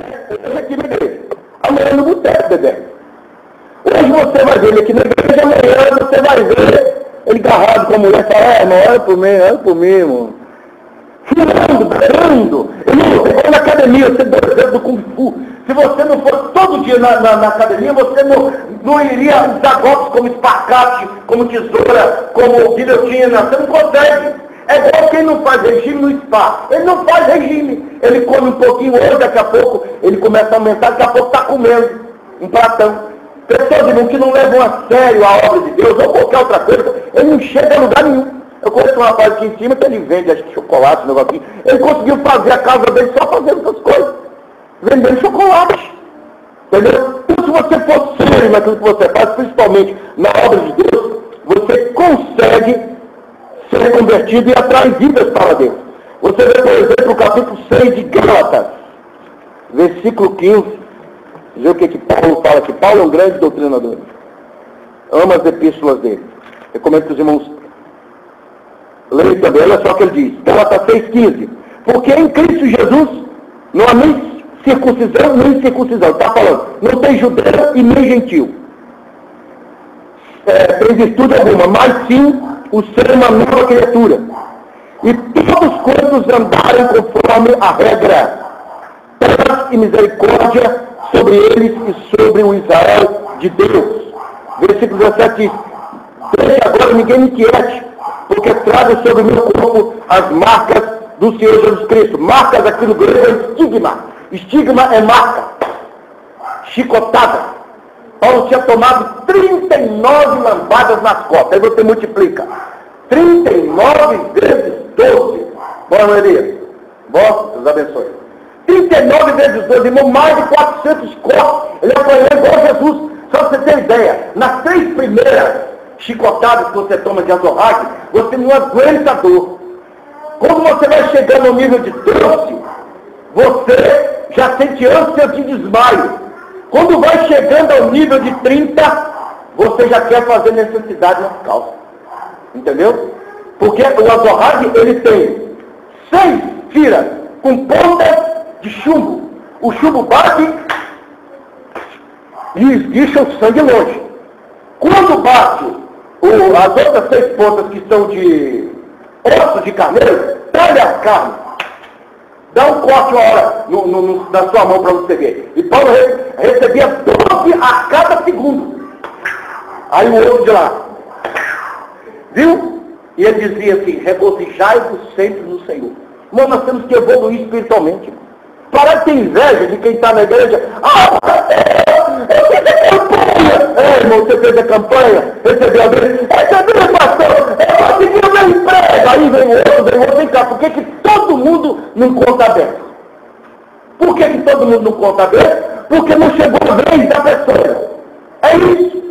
Hoje aqui na igreja. Amanhã no boteco, bebê. Hoje você vai ver ele aqui na igreja, amanhã você vai ver ele agarrado com a mulher e fala, irmão, olha por mim, irmão. Furando, berrando. Irmão, você vai na academia, você deu exemplo do Kung Fu. Se você não fosse todo dia na academia, você não iria usar golpes como espacate, como tesoura, como guilhotina. Você não consegue. É igual quem não faz regime no spa. Ele não faz regime. Ele come um pouquinho hoje, daqui a pouco ele começa a aumentar, daqui a pouco está comendo um pratão. Pessoas, irmão, que não levam a sério a obra de Deus ou qualquer outra coisa, ele não chega a lugar nenhum. Eu conheço um rapaz aqui em cima que ele vende, acho que chocolate, um negocinho. Ele conseguiu fazer a casa dele só fazendo essas coisas. Vendendo chocolate. Entendeu? Então, se você for sério naquilo que você faz, principalmente na obra de Deus, você consegue ser convertido e atrair vidas para Deus. Você vê, por exemplo, o capítulo 6 de Gálatas, versículo 15. Vê o que Paulo fala aqui. Paulo é um grande doutrinador. Ama as epístolas dele. Recomendo que os irmãos leiam também. Olha só o que ele diz. Gálatas 6,15. Porque em Cristo Jesus não há nem circuncisão, nem incircuncisão. Está falando. Não tem judeu e nem gentil. Tem virtude alguma, mas sim o ser uma nova criatura. E todos quantos andarem conforme a regra, paz e misericórdia sobre eles e sobre o Israel de Deus. Versículo 17 diz, desde agora ninguém me inquiete, porque trago sobre o meu corpo as marcas do Senhor Jesus Cristo. Marcas aqui no grego é estigma. Estigma é marca. Chicotada. Paulo tinha tomado 39 lambadas nas costas. Aí você multiplica. 39 vezes 12. Bom, Maria. Bom, Deus abençoe. 39 vezes 12, irmão, mais de 400 cortes. Ele apanhou igual Jesus. Só para você ter ideia, nas 3 primeiras chicotadas que você toma de azorrague, você não aguenta a dor. Quando você vai chegando ao nível de 12, você já sente ânsia de desmaio. Quando vai chegando ao nível de 30, você já quer fazer necessidade nas calças. Entendeu? Porque o azorrague, ele tem 6 tiras com pontas de chumbo. O chumbo bate e esguicha o sangue longe. Quando bate as outras 6 pontas que são de osso de carneiro, talha a carne. Dá um corte uma hora na sua mão para você ver. E Paulo recebia 12 a cada segundo. Aí o outro de lá. Viu? E ele dizia assim, regozijai-vos sempre no Senhor. Mas nós temos que evoluir espiritualmente. Irmão. Para de ter inveja de quem está na igreja. Eu fiz a campanha. Irmão, você fez a campanha, recebeu a Bíblia. Recebeu, pastor. Eu consegui o meu emprego. Aí vem o outro, vem cá. Por que todo mundo não conta aberto? Por que todo mundo não conta aberto? Porque não chegou a vez da pessoa. É isso.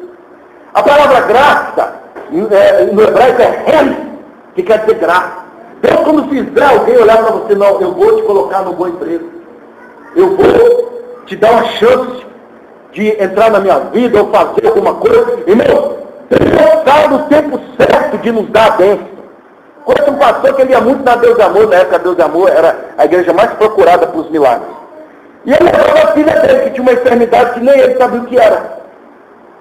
A palavra graça, no hebraico é hel, que quer dizer graça. Deus, quando fizer alguém olhar para você, não, eu vou te colocar no bom emprego. Eu vou te dar uma chance de entrar na minha vida ou fazer alguma coisa. Irmão, Deus sabe o tempo certo de nos dar a bênção. Conheço um pastor que ele ia muito na Deus de Amor, na época Deus de Amor era a igreja mais procurada para os milagres. E ele levava a filha dele, que tinha uma enfermidade que nem ele sabia o que era.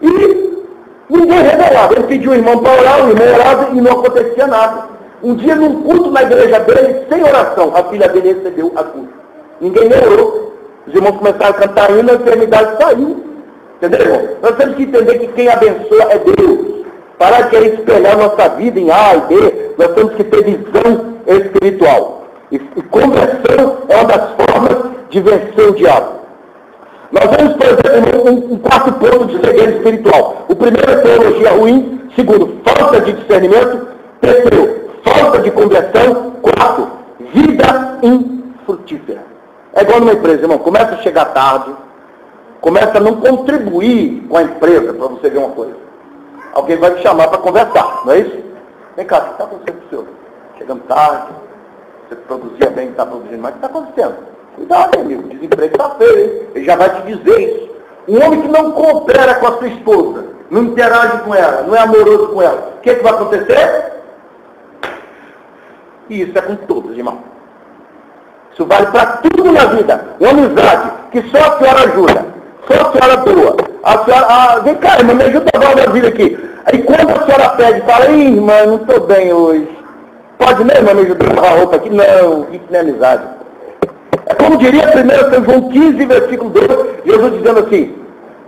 E ninguém revelava. Ele pediu o irmão para orar, o irmão orava e não acontecia nada. Um dia, num culto na igreja dele, sem oração, a filha dele recebeu a cura. Ninguém nem orou. Os irmãos começaram a cantar hino, a enfermidade saiu. Entendeu, irmão? Nós temos que entender que quem abençoa é Deus. Parar de querer espelhar nossa vida em A e B. Nós temos que ter visão espiritual. E conversão é uma das formas de vencer o diabo. Nós vemos, por exemplo, um quarto ponto de cegueira espiritual. O primeiro é teologia ruim. Segundo, falta de discernimento. Terceiro, falta de conversão. Quarto, vida infrutífera. É igual numa empresa, irmão. Começa a chegar tarde. Começa a não contribuir com a empresa, para você ver uma coisa. Alguém vai te chamar para conversar, não é isso? Vem cá, o que está acontecendo com o senhor? Chegando tarde, você produzia bem, está produzindo, mas o que está acontecendo? Cuidado, amigo, o desemprego está feio, hein? Ele já vai te dizer isso. Um homem que não coopera com a sua esposa, não interage com ela, não é amoroso com ela, o que vai acontecer? E isso é com todos, irmão. Isso vale para tudo na vida. Uma amizade que só a senhora ajuda, só a senhora doa. A senhora, vem cá, irmã, me ajuda a dar uma vida aqui. Aí quando a senhora pede, fala, ih, irmã, não estou bem hoje. Pode mesmo me ajudar a lavar a roupa aqui? Não, isso não é amizade. É como diria 1 São João 15, versículo 2, Jesus dizendo assim,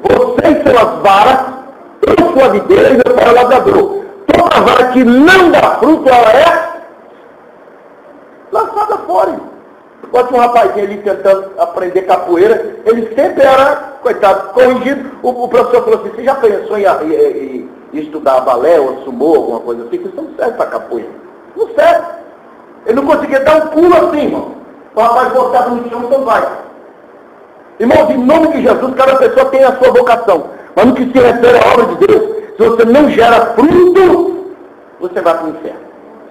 vocês são as varas, eu sou a videira e meu pai é o lavrador. Toda vara que não dá fruto, ela é lançada fora. Pode um rapazinho ali tentando aprender capoeira, ele sempre era, coitado, corrigido. O professor falou assim, você já pensou em estudar balé ou sumô, alguma coisa assim? Isso não serve para capoeira. Não serve. Ele não conseguia dar um pulo assim, irmão. O rapaz botava no chão, então vai. Irmãos, em nome de Jesus, cada pessoa tem a sua vocação. Mas no que se refere à obra de Deus, se você não gera fruto, você vai para o inferno.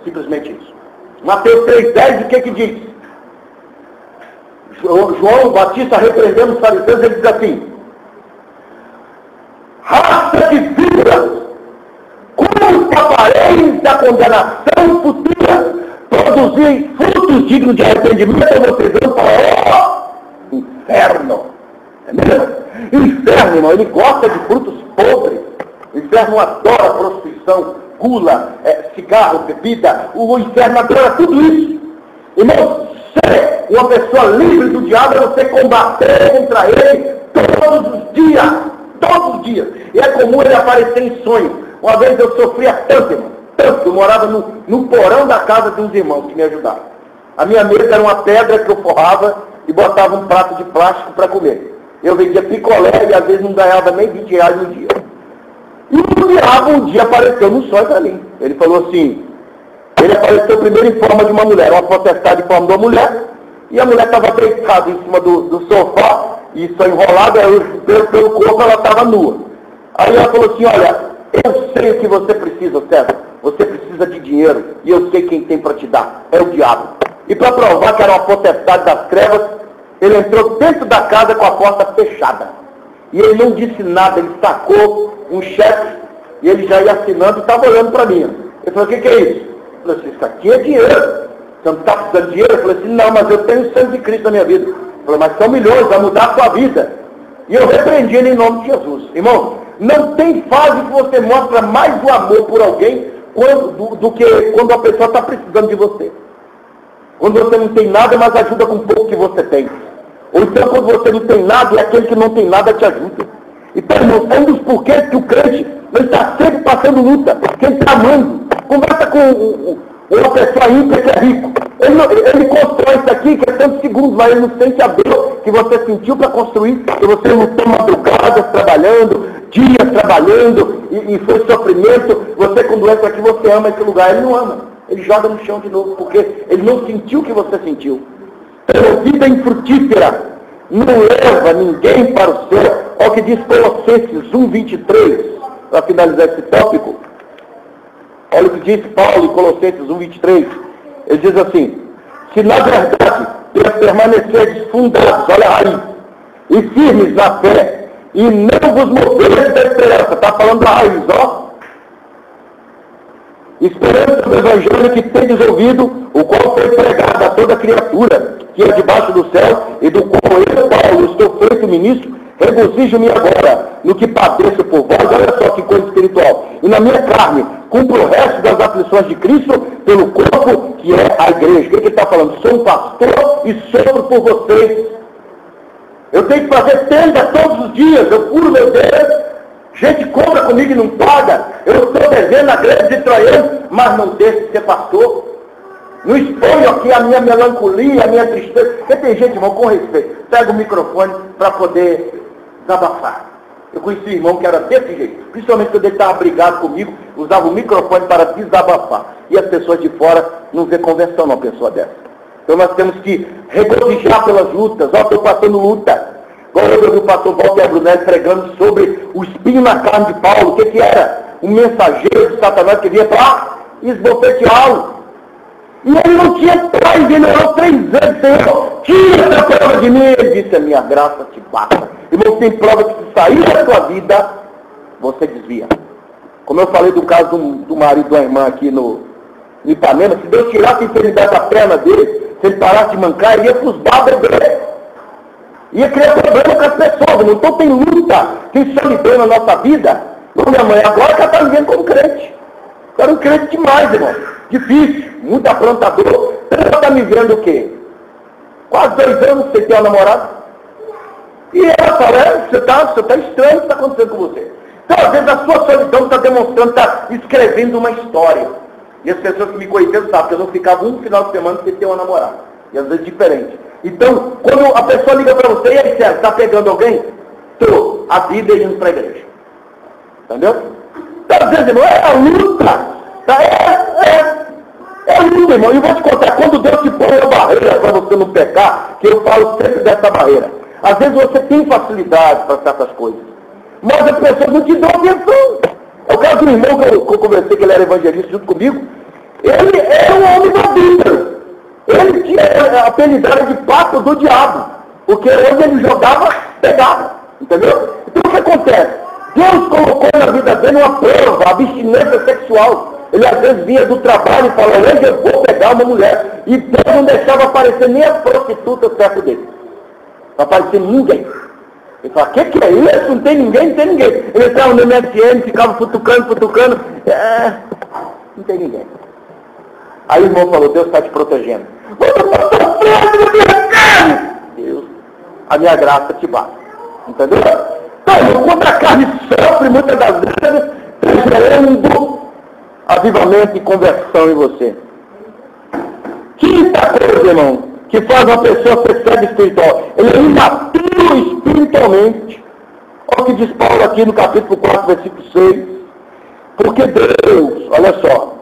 Simplesmente isso. Mateus 3,10, o que diz? João Batista repreendendo os fariseus, ele diz assim, raça de víboras, como escapareis da condenação futura, produzir frutos dignos de arrependimento, vocês vão para o inferno. É mesmo? Inferno, irmão, ele gosta de frutos podres. O inferno adora prostituição, gula, cigarro, bebida. O inferno adora tudo isso. Irmão, ser uma pessoa livre do diabo é você combater contra ele todos os dias. Todos os dias. E é comum ele aparecer em sonho. Uma vez eu sofria tanto, irmão. Tanto. Eu morava no porão da casa de uns irmãos que me ajudaram. A minha mesa era uma pedra que eu forrava e botava um prato de plástico para comer. Eu vendia picolé e às vezes não ganhava nem 20 reais no dia. E o diabo um dia apareceu no sonho para mim. Ele falou assim, ele apareceu primeiro em forma de uma mulher, uma potestade em forma de uma mulher, e a mulher estava deitada em cima do sofá, e só enrolada, pelo corpo ela estava nua. Aí ela falou assim, olha, eu sei o que você precisa, César, você precisa de dinheiro, e eu sei quem tem para te dar, é o diabo. E para provar que era uma potestade das trevas, ele entrou dentro da casa com a porta fechada. E ele não disse nada, ele sacou um cheque, e ele já ia assinando e estava olhando para mim. Ele falou, o que é isso? Eu falei assim, isso aqui é dinheiro. Você não está precisando de dinheiro? Eu falei assim, não, mas eu tenho o sangue de Cristo na minha vida. Ele falou, mas são milhões, vai mudar a sua vida. E eu repreendi ele em nome de Jesus. Irmão, não tem fase que você mostra mais o amor por alguém do que quando a pessoa está precisando de você. Quando você não tem nada, mas ajuda com o pouco que você tem. Ou então quando você não tem nada, e aquele que não tem nada te ajuda. Então, irmão, é um dos porquês que o crente não está sempre passando luta. Quem está amando, conversa com uma pessoa ímpia que é rico. Ele constrói isso aqui em questão de segundos, mas ele não sente a dor que você sentiu para construir. E você lutou madrugadas trabalhando, dias trabalhando, e foi sofrimento. Você, quando entra aqui, você ama esse lugar. Ele não ama. Ele joga no chão de novo, porque ele não sentiu o que você sentiu. Então, vida infrutífera não leva ninguém para o céu. Olha o que diz Colossenses 1,23, para finalizar esse tópico. Olha o que diz Paulo em Colossenses 1,23. Ele diz assim, se na verdade permanecerdes fundados, olha aí, e firmes na fé, e não vos moveis da esperança, está falando da raiz, ó. Esperança do Evangelho que tendes ouvido, o qual foi pregado a toda criatura que é debaixo do céu, e do qual eu, Paulo, estou feito ministro, regozijo-me agora no que padeço por vós, olha só que coisa espiritual, e na minha carne, cumpro o resto das aflições de Cristo pelo corpo que é a igreja. O que ele está falando? Sou um pastor e sofro por vocês. Eu tenho que fazer tenda todos os dias, eu furo meu dedo, gente compra comigo e não paga, eu estou devendo a greve de troianos, mas não deixo de ser pastor. Não exponho aqui a minha melancolia, a minha tristeza. Porque tem gente, irmão, com respeito, pega o microfone para poder desabafar. Eu conheci um irmão que era desse jeito, principalmente quando ele estava brigado comigo, usava o microfone para desabafar. E as pessoas de fora não vê conversão numa pessoa dessa. Então nós temos que regozijar pelas lutas. Ó, estou passando luta. Igual eu ouvi o pastor Walter Brunelli pregando sobre o espinho na carne de Paulo. O que era? Um mensageiro de Satanás que vinha para esbofeteá-lo. E ele não tinha paz, ele orou 3 vezes, Senhor, tira essa prova de mim. Ele disse, a minha graça te basta. Irmão, tem prova que se sair da sua vida, você desvia. Como eu falei do caso do marido da irmã aqui no Ipanema, se Deus tirasse a enfermidade da perna dele, se ele parasse de mancar, ele ia para os babos dele. Ia criar problema com as pessoas, irmão. Então tem luta, tem solidão na nossa vida. Não, minha mãe, agora que ela está me vendo como crente. Eu era um crente demais, irmão. Difícil, muito aprontador. Ela está me vendo o quê? Quase 2 anos sem ter uma namorada. E ela fala, você está estranho, o que está acontecendo com você? Então, às vezes, a sua solidão está demonstrando, está escrevendo uma história. E as pessoas que me conheceram sabem que eu não ficava um final de semana sem ter uma namorada. E às vezes diferente. Então, quando a pessoa liga para você e ele disser, está pegando alguém? Tô, a vida é indo para a igreja. Entendeu? Então, às vezes, irmão, é a luta. Tá? É a luta, irmão. E vou te contar, quando Deus te põe a barreira para você não pecar, que eu falo sempre dessa barreira. Às vezes você tem facilidade para certas coisas. Mas as pessoas não te dão atenção. É o caso do irmão que eu conversei, que ele era evangelista junto comigo. Ele era um homem da Bíblia. Ele tinha a apelidada de pato do diabo. Porque onde ele jogava, pegava. Entendeu? Então o que acontece? Deus colocou na vida dele uma prova, abstinência sexual. Ele às vezes vinha do trabalho e falava, hoje eu vou pegar uma mulher. E Deus não deixava aparecer nem as prostitutas perto dele. Não aparecia ninguém. Ele fala, que é isso? Não tem ninguém, não tem ninguém. Ele entrava no MSN, ficava futucando. Não tem ninguém. Aí o irmão falou, Deus está te protegendo. Deus, a minha graça te bate. Entendeu? Então, quando a carne sofre, muitas das vezes, gerando avivamento e conversão em você. Quinta coisa, irmão, que faz uma pessoa ser cega espiritual. Ele é imaturo espiritualmente. Olha o que diz Paulo aqui no capítulo 4, versículo 6. Porque Deus, olha só,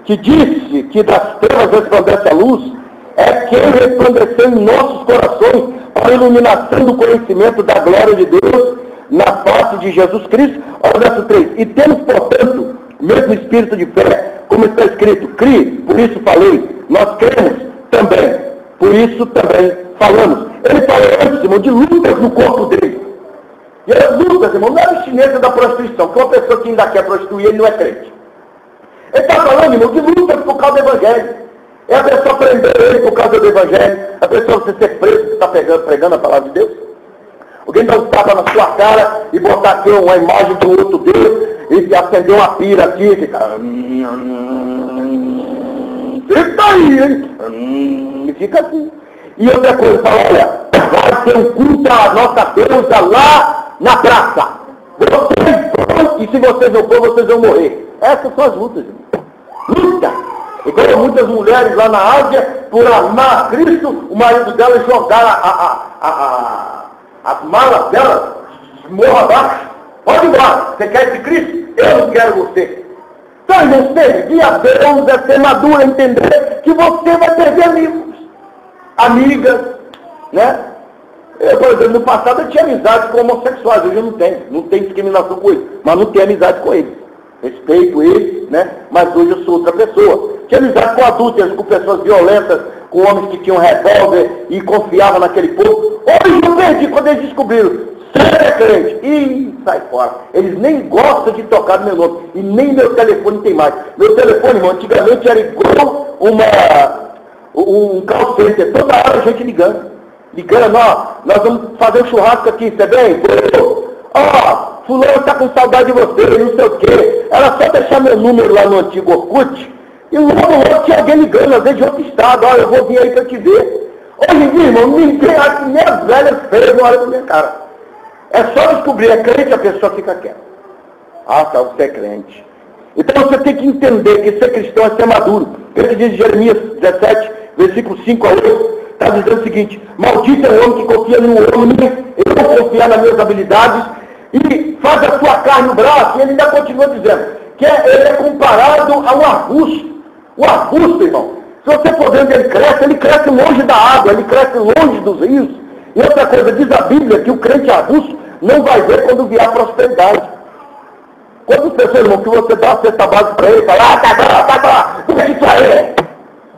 que disse que das trevas resplandece a luz, é quem resplandeceu em nossos corações para a iluminação do conhecimento da glória de Deus na face de Jesus Cristo. Olha o verso 3. E temos, portanto, o mesmo espírito de fé, como está escrito, crie, por isso falei, nós cremos também, por isso também falamos. Ele falou antes, irmão, de lutas no corpo dele. E as lutas, irmão, não é a abstinência da prostituição, porque uma pessoa que ainda quer prostituir, ele não é crente. Ele está falando, irmão, de lutas por causa do Evangelho. É a pessoa prender ele por causa do Evangelho. A pessoa você ser preso porque está pregando a palavra de Deus. Alguém dá um tapa na sua cara e botar aqui uma imagem de um outro Deus e acender uma pira aqui e fica... Fica aí, hein? E fica assim. E outra coisa, fala, olha, vai ter um culto à nossa deusa lá na praça. Vocês vão, e se vocês não for, vocês vão morrer. Essas são as lutas, irmão. Luta! Igual muitas mulheres lá na Ásia, por amar a Cristo, o marido dela jogar as malas dela, morra abaixo. Pode ir embora. Você quer esse Cristo? Eu não quero você. Então, irmão, servir a Deus é ser maduro, entender que você vai perder amigos, amigas, né? Eu, por exemplo, no passado eu tinha amizade com homossexuais, hoje eu não tenho. Não tenho discriminação com eles, mas não tenho amizade com eles. Respeito eles, né? Mas hoje eu sou outra pessoa. Tinha amizade com adultos, com pessoas violentas, com homens que tinham revólver e confiavam naquele povo. Hoje eu perdi quando eles descobriram. Você é crente. Ih, sai fora. Eles nem gostam de tocar no meu nome. E nem meu telefone tem mais. Meu telefone, irmão, antigamente era igual um call center. Toda hora a gente ligando. Ligando, ó, nós vamos fazer um churrasco aqui, você vem? Ó, fulano está com saudade de você, não sei o quê. Era só deixar meu número lá no antigo Orkut. E logo tinha alguém ligando, às vezes de outro estado. Olha, eu vou vir aí para te ver. Hoje em dia, irmão, ninguém, acha que nem as velhas feias não olham pra minha cara. É só descobrir, é crente, a pessoa fica quieta. Ah, tá, você é crente. Então você tem que entender que ser cristão é ser maduro. Ele diz em Jeremias 17, versículo 5 a 8, está dizendo o seguinte: maldito é o homem que confia no homem, eu vou confiar nas minhas habilidades, e faz a sua carne no braço. E ele ainda continua dizendo que ele é comparado a um arbusto. O arbusto, irmão, se você for ver onde ele cresce longe da água, ele cresce longe dos rios. E outra coisa, diz a Bíblia que o crente arbusto não vai ver quando vier a prosperidade. Quantas pessoas, irmão, que você dá uma cesta básica para ele, fala, tá lá, deixa isso aí.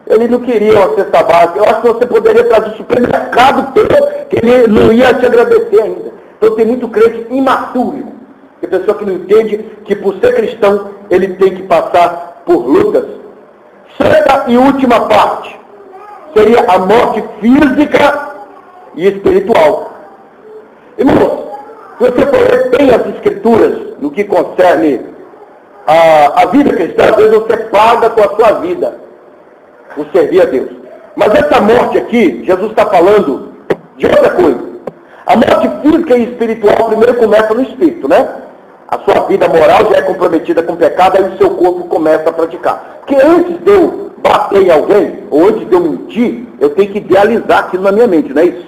Ele não queria uma cesta básica. Eu acho que você poderia trazer o supermercado todo, que ele não ia te agradecer ainda. Então tem muito crente imaturo, irmão. Tem pessoa que não entende que por ser cristão, ele tem que passar por lutas. Sexta e última parte seria a morte física e espiritual. Irmãos, se você for bem as Escrituras no que concerne a vida cristã, às vezes você paga com a sua vida o servir a Deus. Mas essa morte aqui, Jesus está falando de outra coisa. A morte física e espiritual primeiro começa no espírito, né? A sua vida moral já é comprometida com o pecado, aí o seu corpo começa a praticar. Porque antes de eu bater em alguém, ou antes de eu mentir, eu tenho que idealizar aquilo na minha mente, não é isso?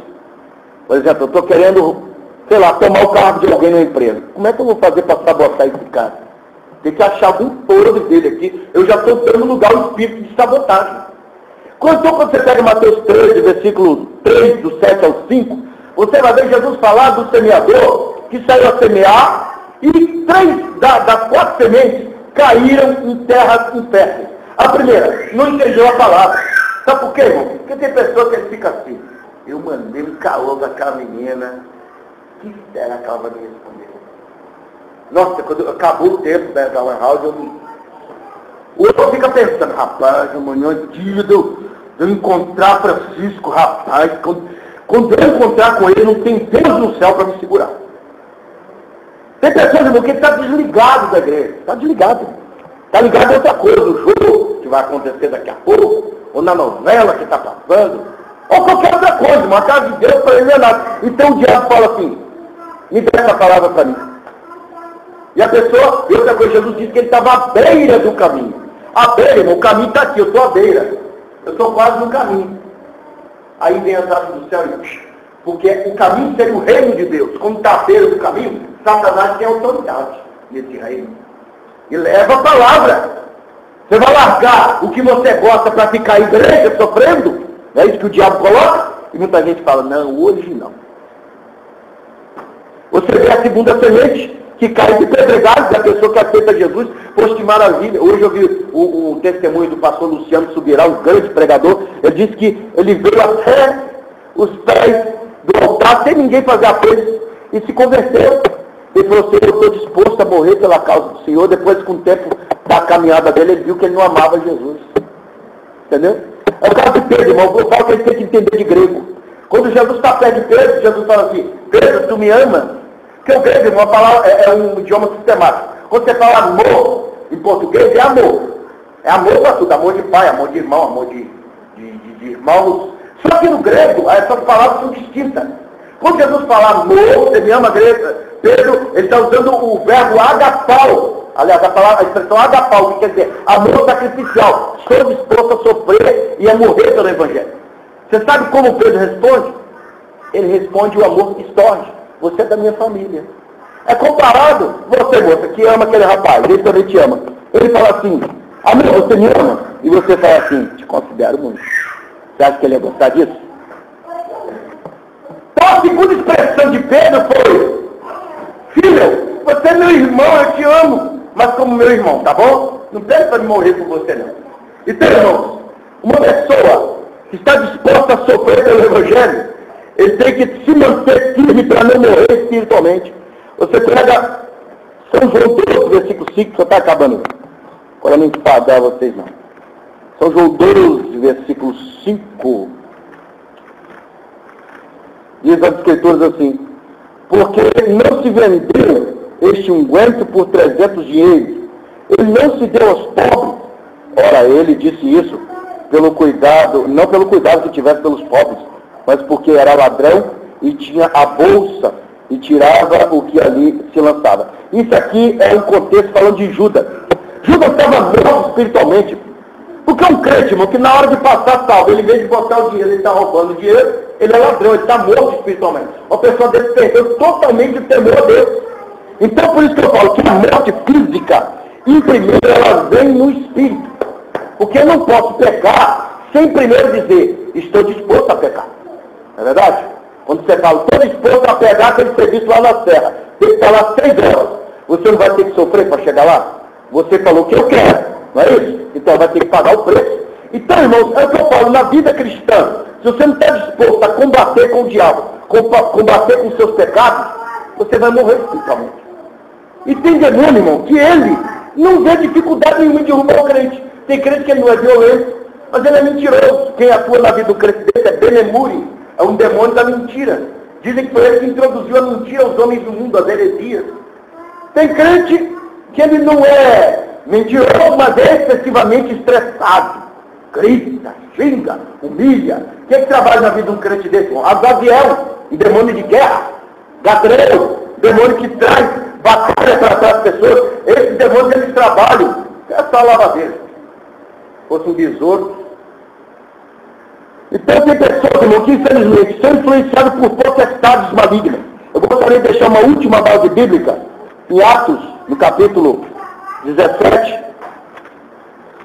Por exemplo, eu estou querendo, sei lá, tomar o carro de alguém na empresa. Como é que eu vou fazer para sabotar esse cara? Tem que achar algum podre dele aqui. Eu já estou dando lugar ao espírito de sabotagem. Quando você pega Mateus 13, versículo 3, do 7 ao 5, você vai ver Jesus falar do semeador que saiu a semear e 3 das 4 sementes caíram em terra infértil. A primeira, não entendeu a palavra. Sabe por quê, irmão? Porque tem pessoa que fica assim. Eu mandei um caô para aquela menina. Que será que ela vai me responder? Nossa, quando acabou o tempo da One House, o outro fica pensando, rapaz, amanhã é dia de eu encontrar Francisco, rapaz, quando eu encontrar com ele, não tem Deus no céu para me segurar. Tem pessoas, irmão, que está desligado da igreja, está desligado. Está ligado a outra coisa, o jogo que vai acontecer daqui a pouco, ou na novela que está passando, ou qualquer outra coisa, uma casa de Deus para ele não é nada. Então o diabo fala assim, me dê essa palavra para mim. E a pessoa, e outra coisa, Jesus disse que ele estava à beira do caminho. À beira, irmão, o caminho está aqui, eu estou à beira. Eu estou quase no caminho. Aí vem a taça do céu e... Porque o caminho seria o reino de Deus. Como está à beira do caminho, Satanás tem autoridade nesse reino. E leva a palavra. Você vai largar o que você gosta para ficar em igreja sofrendo? Não é isso que o diabo coloca? E muita gente fala, não, hoje não. Você vê a segunda semente que cai de pedregais da pessoa que aceita Jesus. Poxa, que maravilha. Hoje eu vi o testemunho do pastor Luciano Subirá, um grande pregador. Ele disse que ele veio até os pés do altar sem ninguém fazer a coisa e se converteu. Ele falou assim, eu estou disposto a morrer pela causa do Senhor. Depois, com o tempo da caminhada dele, ele viu que ele não amava Jesus. Entendeu? É o caso de Pedro, irmão. Eu falo que ele tem que entender de grego. Quando Jesus está perto de Pedro, Jesus fala assim, Pedro, tu me amas? Porque o grego, irmão, é um idioma sistemático. Quando você fala amor, em português, é amor. É amor para tudo. Amor de pai, amor de irmão, amor de irmãos. Só que no grego, essas palavras são distintas. Quando Jesus fala amor, você me ama, Pedro, ele está usando o verbo agapau. Aliás, a expressão agapau, que quer dizer amor sacrificial. Estou disposto a sofrer e a morrer pelo Evangelho. Você sabe como Pedro responde? Ele responde o amor estorge. Você é da minha família. É comparado, você, moça, que ama aquele rapaz, ele também te ama. Ele fala assim, amor, você me ama? E você fala assim, te considero muito. Você acha que ele ia gostar disso? Então a segunda expressão de Pedro foi, filho, você é meu irmão, eu te amo, mas como meu irmão, tá bom? Não pede para me morrer por você, não. Então, irmãos, uma pessoa que está disposta a sofrer pelo Evangelho, ele tem que se manter firme para não morrer espiritualmente. Você pega São João 12, versículo 5, só está acabando. Agora não enfadar vocês não. São João 12, versículo 5. Diz as Escrituras assim, porque não se vendeu este unguento por 300 dinheiros. Ele não se deu aos pobres. Ora, ele disse isso pelo cuidado, não pelo cuidado que tivesse pelos pobres, mas porque era ladrão e tinha a bolsa e tirava o que ali se lançava. Isso aqui é um contexto falando de Judas. Judas estava morto espiritualmente. Porque é um crente, irmão, que na hora de passar salvo, ele, em vez de botar o dinheiro, ele está roubando o dinheiro, ele é ladrão, ele está morto espiritualmente. Uma pessoa desse perdeu totalmente o temor a Deus. Então, por isso que eu falo que a morte física, em primeiro, ela vem no espírito. Porque eu não posso pecar sem primeiro dizer, estou disposto a pecar. Não é verdade? Quando você fala, estou disposto a pegar aquele serviço lá na serra, tem que falar 3 horas. Você não vai ter que sofrer para chegar lá? Você falou que eu quero, não é isso? Então vai ter que pagar o preço. Então, irmãos, é o que eu falo, na vida cristã, se você não está disposto a combater com o diabo, combater com os seus pecados, você vai morrer espiritualmente. E tem demônio, irmão, que ele não vê dificuldade nenhuma de derrubar o crente. Tem crente que ele não é violento, mas ele é mentiroso. Quem atua na vida do crente desse é Benemuri. É um demônio da mentira. Dizem que foi ele que introduziu a mentira aos homens do mundo, as heresias. Tem crente que ele não é mentiroso, mas é excessivamente estressado. Grita, xinga, humilha. Quem é que trabalha na vida de um crente desse? Azaziel, um demônio de guerra. Gabriel, demônio que traz batalha para as pessoas. Esses demônios, eles trabalham. É só lavadeira. Fosse um besouro. Então tem pessoas, irmão, que infelizmente são influenciadas por potestades malignas. Eu gostaria de deixar uma última base bíblica em Atos, no capítulo 17.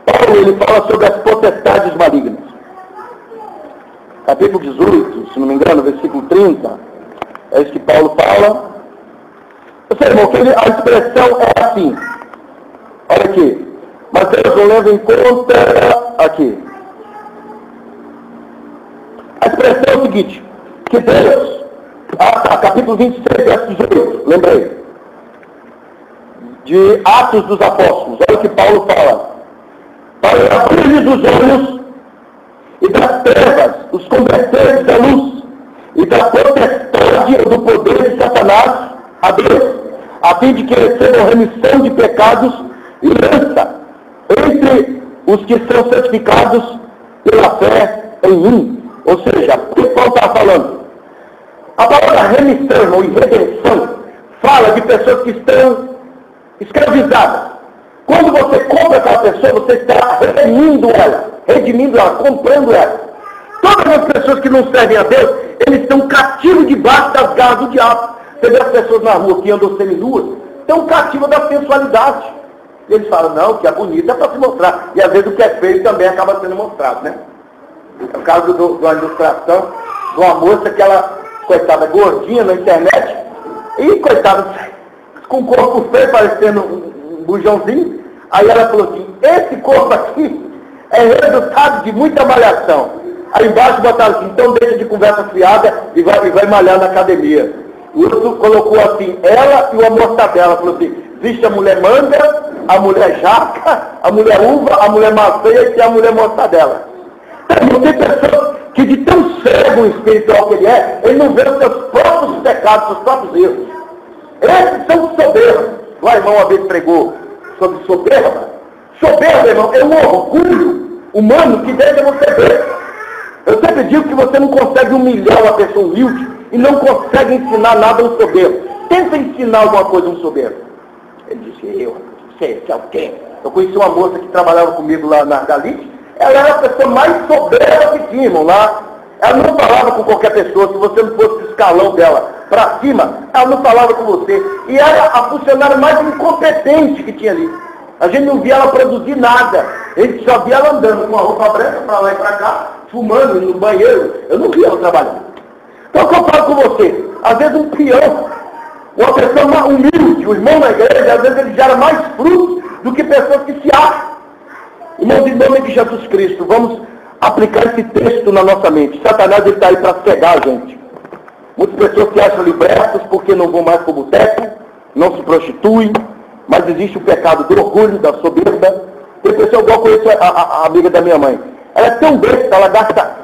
Paulo, ele fala sobre as potestades malignas. Capítulo 18, se não me engano, versículo 30. É isso que Paulo fala. Eu sei, irmão, que a expressão é assim. Olha aqui. Mas Deus não leva em conta aqui. A expressão é o seguinte, que Deus, capítulo 26, verso 18, lembrei, de Atos dos Apóstolos, olha o que Paulo fala, para abrir-lhes os olhos e das trevas, os converteres da luz, e da potestade do poder de Satanás a Deus, a fim de que recebam remissão de pecados e herança entre os que são santificados pela fé em mim. Ou seja, o que Paulo está falando? A palavra remissão e redenção fala de pessoas que estão escravizadas. Quando você compra aquela pessoa, você está redimindo ela, comprando ela. Todas as pessoas que não servem a Deus, eles estão cativos debaixo das garras do diabo. Você vê as pessoas na rua que andam seminuas, estão cativas da sensualidade. E eles falam, não, o que é bonito é para se mostrar. E às vezes o que é feio também acaba sendo mostrado, né? É o caso de uma ilustração de uma moça que ela, coitada, gordinha na internet, e coitada, com o corpo feio, parecendo um bujãozinho. Aí ela falou assim, esse corpo aqui é resultado de muita malhação. Aí embaixo botaram assim, então deixa de conversa fiada e vai malhar na academia. O outro colocou assim, ela e uma mortadela, falou assim, existe a mulher manga, a mulher jaca, a mulher uva, a mulher maçã e a mulher mortadela. Tem pessoas que de tão cego espiritual que ele é, ele não vê os seus próprios pecados, os seus próprios erros. Esses são soberbos. O irmão uma vez pregou sobre soberba. Soberba, irmão, é um orgulho humano que deixa você ver. Eu sempre digo que você não consegue humilhar uma pessoa humilde e não consegue ensinar nada a um soberbo. Tenta ensinar alguma coisa a um soberbo. Ele disse, você é o quê? Eu conheci uma moça que trabalhava comigo lá na Galite. Ela era a pessoa mais soberba que tinha, irmão, lá. Ela não falava com qualquer pessoa, se você não fosse o escalão dela para cima, ela não falava com você. E era a funcionária mais incompetente que tinha ali. A gente não via ela produzir nada. A gente só via ela andando com a roupa branca para lá e para cá, fumando no banheiro. Eu não via ela trabalhando. Então, o que eu falo com você? Às vezes um peão, uma pessoa humilde, o irmão na igreja, às vezes ele gera mais frutos do que pessoas que se acham. Irmãos, em nome de Jesus Cristo, vamos aplicar esse texto na nossa mente. Satanás está aí para cegar a gente. Muitas pessoas se acham libertas porque não vão mais para o boteco, não se prostituem, mas existe o pecado do orgulho, da soberba. Tem pessoa igual conheço a amiga da minha mãe. Ela é tão besta, ela gasta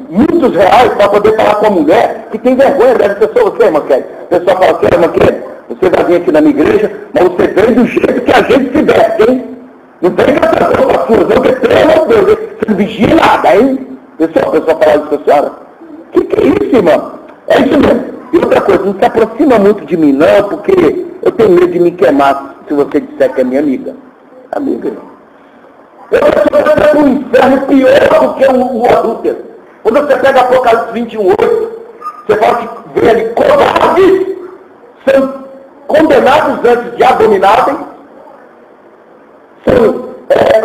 muitos reais para poder falar com a mulher que tem vergonha dessa pessoa. Você, irmã Kelly? A pessoa fala assim, irmã Kelly, você vai vir aqui na minha igreja, mas você vem do jeito que a gente se veste, hein? Não tem que essa roupa sua, não, porque pelo amor de Deus, você não vigia nada, hein? A pessoa fala isso com a senhora. Que é isso, irmão? É isso mesmo. E outra coisa, não se aproxima muito de mim, não, porque eu tenho medo de me queimar se você disser que é minha amiga. Amiga, irmão. Eu estou no inferno pior do que o adúltero. Quando você pega Apocalipse 21:8, você fala que vem ali, covardes são condenados antes de abominarem, são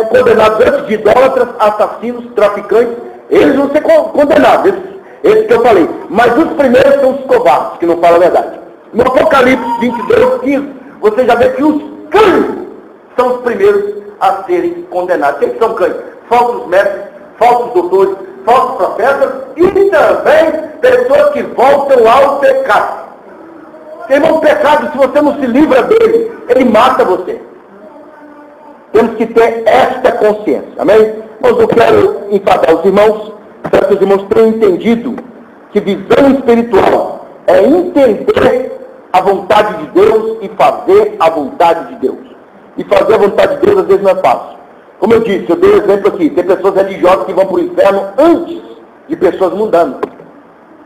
condenados antes de idólatras, assassinos, traficantes. Eles vão ser condenados, esses que eu falei. Mas os primeiros são os covardes, que não falam a verdade. No Apocalipse 22:15, você já vê que os cães são os primeiros a serem condenados. Quem são cães? Falsos mestres, falsos doutores, falsos profetas e também pessoas que voltam ao pecado. Irmão, o pecado, se você não se livra dele, ele mata você. Temos que ter esta consciência, amém? Mas eu quero enfadar os irmãos, Espero que os irmãos tenham entendido que visão espiritual é entender a vontade de Deus e fazer a vontade de Deus. E fazer a vontade de Deus às vezes não é fácil. Como eu disse, eu dei um exemplo aqui, tem pessoas religiosas que vão para o inferno antes de pessoas mundanas.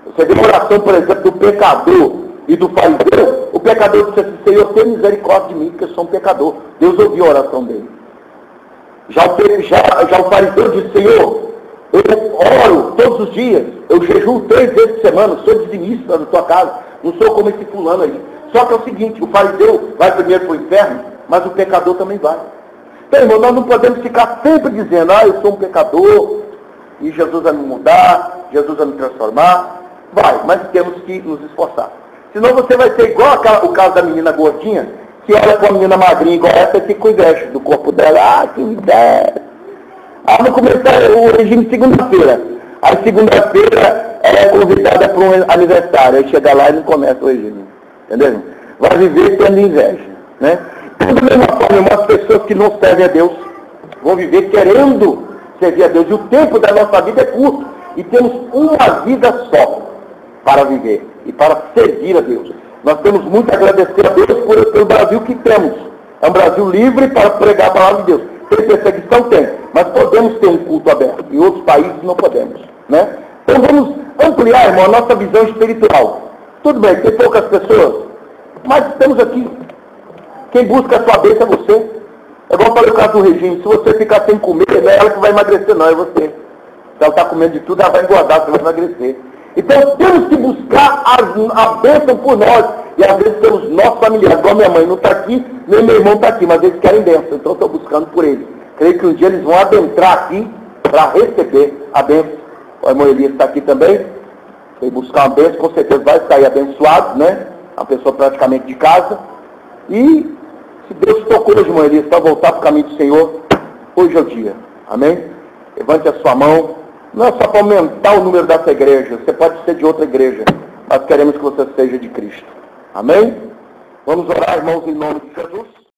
Você vê a oração, por exemplo, do pecador e do fariseu. O pecador disse assim: Senhor, tenha misericórdia de mim, porque eu sou um pecador. Deus ouviu a oração dele. Já o fariseu disse: Senhor, eu oro todos os dias, eu jejuo 3 vezes por semana, sou dizimista da tua casa, não sou como esse fulano aí. Só que é o seguinte, o fariseu vai primeiro para o inferno, mas o pecador também vai. Então, irmão, nós não podemos ficar sempre dizendo: eu sou um pecador, e Jesus vai me mudar, Jesus vai me transformar. Vai, mas temos que nos esforçar. Senão você vai ser igual o caso da menina gordinha, que olha com a menina magrinha igual essa e fica com inveja do corpo dela. Que inveja! Vamos começar o regime segunda-feira. Aí segunda-feira ela é convidada para um aniversário. Aí chega lá e não começa o regime. Entendeu? Vai viver tendo inveja. Né? Então, da mesma forma, as pessoas que não servem a Deus vão viver querendo servir a Deus. E o tempo da nossa vida é curto. E temos uma vida só para viver e para servir a Deus. Nós temos muito a agradecer a Deus pelo Brasil que temos. É um Brasil livre para pregar a palavra de Deus. Tem perseguição? Tem. Mas podemos ter um culto aberto. Em outros países não podemos. Né? Então vamos ampliar, irmão, a nossa visão espiritual. Tudo bem, tem poucas pessoas, mas estamos aqui. Quem busca a sua bênção é você. É igual para o caso do regime. Se você ficar sem comer, não é ela que vai emagrecer, não, é você. Se ela está comendo de tudo, ela vai engordar, você vai emagrecer. Então temos que buscar a bênção por nós. E às vezes temos nossos familiares. Igual minha mãe não está aqui, nem meu irmão está aqui, mas eles querem bênção. Então estou buscando por eles. Creio que um dia eles vão adentrar aqui para receber a bênção. O irmão Elias está aqui também. Foi buscar uma bênção, com certeza vai sair abençoado, né? Uma pessoa praticamente de casa. E se Deus tocou hoje, irmão Elias, para voltar para o caminho do Senhor, hoje é o dia. Amém? Levante a sua mão. Não é só para aumentar o número dessa igreja. Você pode ser de outra igreja. Mas queremos que você seja de Cristo. Amém? Vamos orar, irmãos, em nome de Jesus.